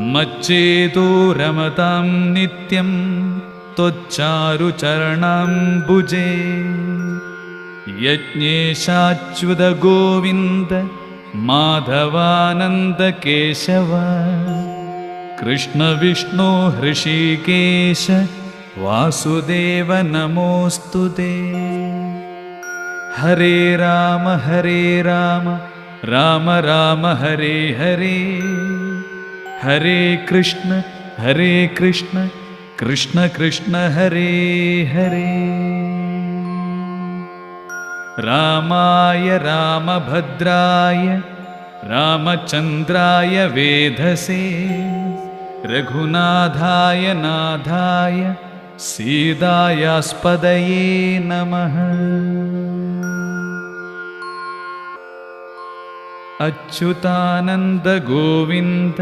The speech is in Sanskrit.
मच्चेतो रमतां नित्यं त्वच्चारुचरणाम्बुजे यज्ञेशाच्युत गोविन्द माधवानन्द केशव कृष्ण विष्णु हृषीकेश वासुदेव नमोऽस्तुते। हरे राम राम राम हरे हरे, हरे कृष्ण कृष्ण कृष्ण हरे हरे। रामाय रामभद्राय रामचन्द्राय वेधसे रघुनाथाय नाथाय सीतायास्पदये नमः। अच्युतानन्द गोविन्द